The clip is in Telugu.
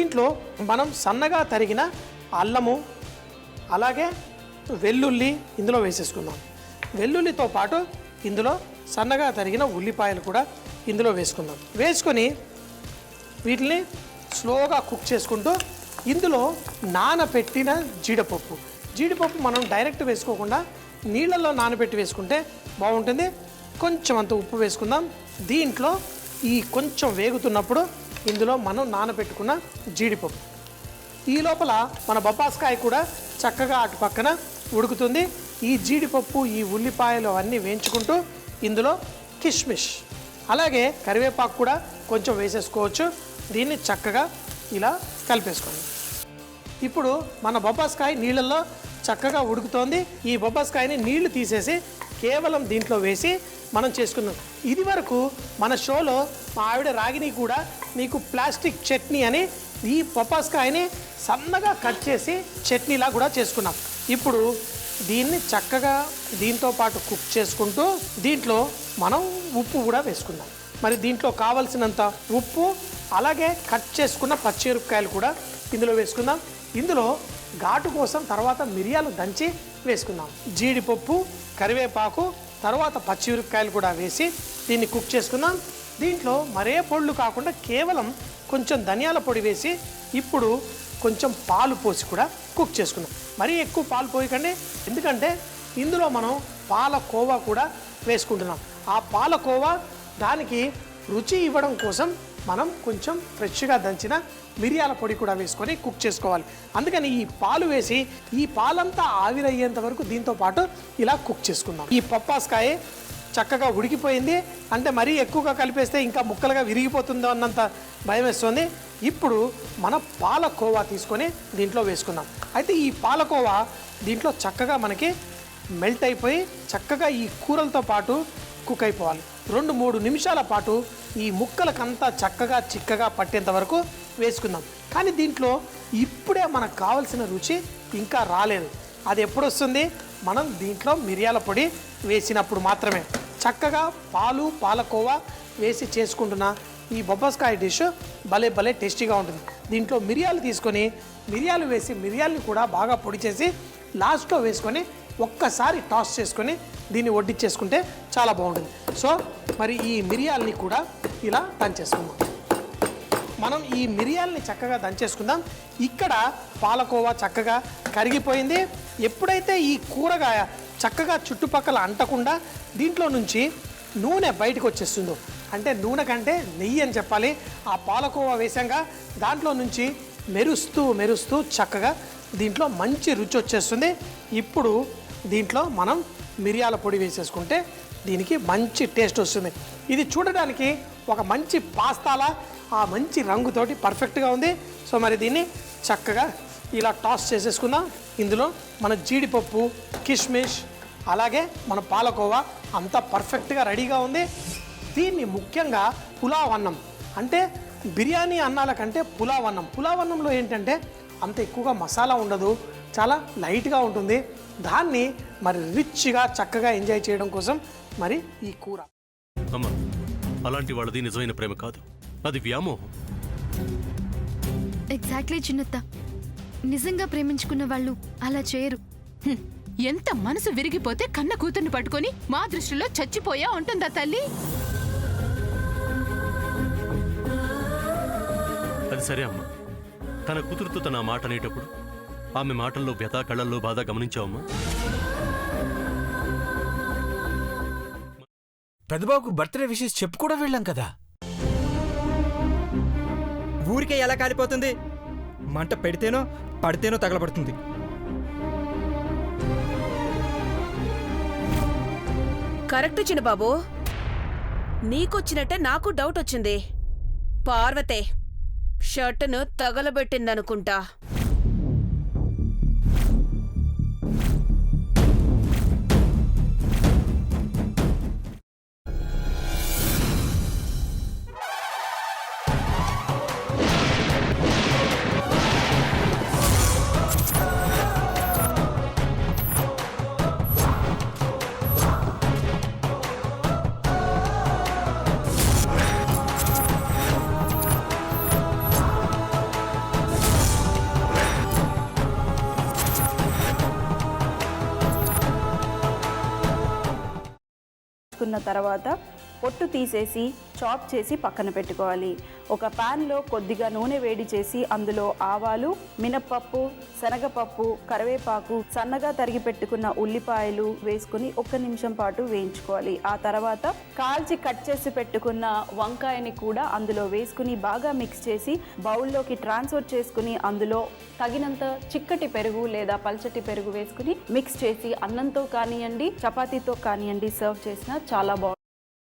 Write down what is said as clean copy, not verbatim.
దీంట్లో మనం సన్నగా తరిగిన అల్లము అలాగే వెల్లుల్లి ఇందులో వేసేసుకుందాం. వెల్లుల్లితో పాటు ఇందులో సన్నగా తరిగిన ఉల్లిపాయలు కూడా ఇందులో వేసుకుందాం. వేసుకొని వీటిని స్లోగా కుక్ చేసుకుంటూ ఇందులో నానబెట్టిన జీడిపప్పు మనం డైరెక్ట్ వేసుకోకుండా నీళ్ళల్లో నానబెట్టి వేసుకుంటే బాగుంటుంది. కొంచెం అంత ఉప్పు వేసుకుందాం. దీంట్లో ఈ కొంచెం వేగుతున్నప్పుడు ఇందులో మనం నానబెట్టుకున్న జీడిపప్పు, ఈ లోపల మన బొప్పాస్కాయ కూడా చక్కగా అటు పక్కన ఉడుకుతుంది. ఈ జీడిపప్పు ఈ ఉల్లిపాయలు అవన్నీ వేయించుకుంటూ ఇందులో కిష్మిష్ అలాగే కరివేపాకు కూడా కొంచెం వేసేసుకోవచ్చు. దీన్ని చక్కగా ఇలా కలిపేసుకోండి. ఇప్పుడు మన బొప్పాస్కాయ నీళ్ళల్లో చక్కగా ఉడుకుతోంది. ఈ బొప్పాస్కాయని నీళ్లు తీసేసి కేవలం దీంట్లో వేసి మనం చేసుకుందాం. ఇది వరకు మన షోలో మా ఆవిడ రాగిని కూడా మీకు ప్లాస్టిక్ చట్నీ అని ఈ బొప్పాస్కాయని సన్నగా కట్ చేసి చట్నీలా కూడా చేసుకున్నాం. ఇప్పుడు దీన్ని చక్కగా దీంతో పాటు కుక్ చేసుకుంటూ దీంట్లో మనం ఉప్పు కూడా వేసుకుందాం. మరి దీంట్లో కావలసినంత ఉప్పు అలాగే కట్ చేసుకున్న పచ్చిమిరపకాయలు కూడా ఇందులో వేసుకుందాం. ఇందులో ఘాటు కోసం తర్వాత మిరియాలు దంచి వేసుకుందాం. జీడిపప్పు, కరివేపాకు, తర్వాత పచ్చిమిరపకాయలు కూడా వేసి దీన్ని కుక్ చేసుకుందాం. దీంట్లో మరే పొళ్ళు కాకుండా కేవలం కొంచెం ధనియాల పొడి వేసి ఇప్పుడు కొంచెం పాలు పోసి కూడా కుక్ చేసుకుందాం. మరీ ఎక్కువ పాలు పోయకండి, ఎందుకంటే ఇందులో మనం పాలకోవా కూడా వేసుకుంటున్నాం. ఆ పాలకోవా దానికి రుచి ఇవ్వడం కోసం మనం కొంచెం ఫ్రెష్గా దంచిన మిరియాల పొడి కూడా వేసుకొని కుక్ చేసుకోవాలి. అందుకని ఈ పాలు వేసి ఈ పాలంతా ఆవిరయ్యేంత వరకు దీంతో పాటు ఇలా కుక్ చేసుకుందాం. ఈ బొప్పాస్కాయ చక్కగా ఉడికిపోయింది, అంటే మరీ ఎక్కువగా కలిపేస్తే ఇంకా ముక్కలుగా విరిగిపోతుందో అన్నంత భయం వేస్తుంది. ఇప్పుడు మన పాలకోవా తీసుకొని దీంట్లో వేసుకుందాం. అయితే ఈ పాలకోవా దీంట్లో చక్కగా మనకి మెల్ట్ అయిపోయి చక్కగా ఈ కూరలతో పాటు కుక్ అయిపోవాలి. 2-3 నిమిషాల పాటు ఈ ముక్కలకంతా చక్కగా చిక్కగా పట్టేంత వరకు వేసుకుందాం. కానీ దీంట్లో ఇప్పుడే మనకు కావలసిన రుచి ఇంకా రాలేదు. అది ఎప్పుడు వస్తుంది? మనం దీంట్లో మిరియాల పొడి వేసినప్పుడు మాత్రమే. చక్కగా పాలకోవా వేసి చేసుకుంటున్న ఈ బొప్పాస్కాయ డిష్ భలే టేస్టీగా ఉంటుంది. దీంట్లో మిరియాలు తీసుకొని మిరియాలు వేసి మిరియాలని కూడా బాగా పొడి చేసి లాస్ట్లో వేసుకొని ఒక్కసారి టాస్ చేసుకొని దీన్ని వడ్డించేసుకుంటే చాలా బాగుంటుంది. సో మరి ఈ మిరియాలని కూడా ఇలా దంచేసుకుందాం. మనం ఈ మిరియాలని చక్కగా దంచేసుకుందాం. ఇక్కడ పాలకోవా చక్కగా కరిగిపోయింది. ఎప్పుడైతే ఈ కూరగాయ చక్కగా చుట్టుపక్కల అంటకుండా దీంట్లో నుంచి నూనె బయటకు వచ్చేస్తుందో, అంటే నూనె కంటే నెయ్యి అని చెప్పాలి, ఆ పాలకోవా వేసాక దాంట్లో నుంచి మెరుస్తూ చక్కగా దీంట్లో మంచి రుచి వచ్చేస్తుంది. ఇప్పుడు దీంట్లో మనం మిరియాల పొడి వేసేసుకుంటే దీనికి మంచి టేస్ట్ వస్తుంది. ఇది చూడడానికి ఒక మంచి పాస్తాలా ఆ మంచి రంగుతోటి పర్ఫెక్ట్గా ఉంది. సో మరి దీన్ని చక్కగా ఇలా టాస్ చేసేసుకుందాం. ఇందులో మన జీడిపప్పు, కిష్మిష్ అలాగే మన పాలకోవా అంతా పర్ఫెక్ట్గా రెడీగా ఉంది. దీన్ని ముఖ్యంగా పులావ్ అన్నం, అంటే బిర్యానీ అన్నాల కంటే పులావ్ అన్నంలో ఏంటంటే అంత ఎక్కువగా మసాలా ఉండదు, చాలా లైట్గా ఉంటుంది. దాన్ని మరి రిచ్గా చక్కగా ఎంజాయ్ చేయడం కోసం మరి ఈ కూర. అమ్మా, అలాంటి వాళ్ళది నిజమైన ప్రేమ కాదు, అది వ్యామోహం. ఎగ్జాక్ట్లీ చిన్నత్త, నిజంగా ప్రేమించుకున్న వాళ్ళు అలా చేయరు. ఎంత మనసు విరిగిపోతే కన్న కూతుర్ని పట్టుకొని మా దృష్టిలో చచ్చిపోయా ఉంటుందా తల్లి? అది సరే అమ్మా, తన కూతురుతో తన మాట అనేటప్పుడు ఆమె మాటల్లో వ్యథ, కళ్ళల్లో బాధ గమనించావమ్మా? పెద్దబాబుకు బర్త్డే విషెస్ చెప్పు కూడా వెళ్ళాం కదా. ఊరికే ఎలా కాలిపోతుంది? మంట పెడితేనో పడితేనో తగలబడుతుంది. కరెక్ట్ చిన్నబాబు, నీకొచ్చినట్టే నాకు డౌట్ వచ్చింది. పార్వతే షర్టును తగలబెట్టిందనుకుంటా. తీసుకున్న తర్వాత పొట్టు తీసేసి చాప్ చేసి పక్కన పెట్టుకోవాలి. ఒక ప్యాన్లో కొద్దిగా నూనె వేడి చేసి అందులో ఆవాలు, మినప్పప్పు, శనగపప్పు, కరివేపాకు, సన్నగా తరిగి పెట్టుకున్న ఉల్లిపాయలు వేసుకుని 1 నిమిషం పాటు వేయించుకోవాలి. ఆ తర్వాత కాల్చి కట్ చేసి పెట్టుకున్న వంకాయని కూడా అందులో వేసుకుని బాగా మిక్స్ చేసి బౌల్లోకి ట్రాన్స్ఫర్ చేసుకుని అందులో తగినంత చిక్కటి పెరుగు లేదా పల్చటి పెరుగు వేసుకుని మిక్స్ చేసి అన్నంతో కానివ్వండి, చపాతీతో కానివ్వండి సర్వ్ చేసినా చాలా బాగుంటుంది.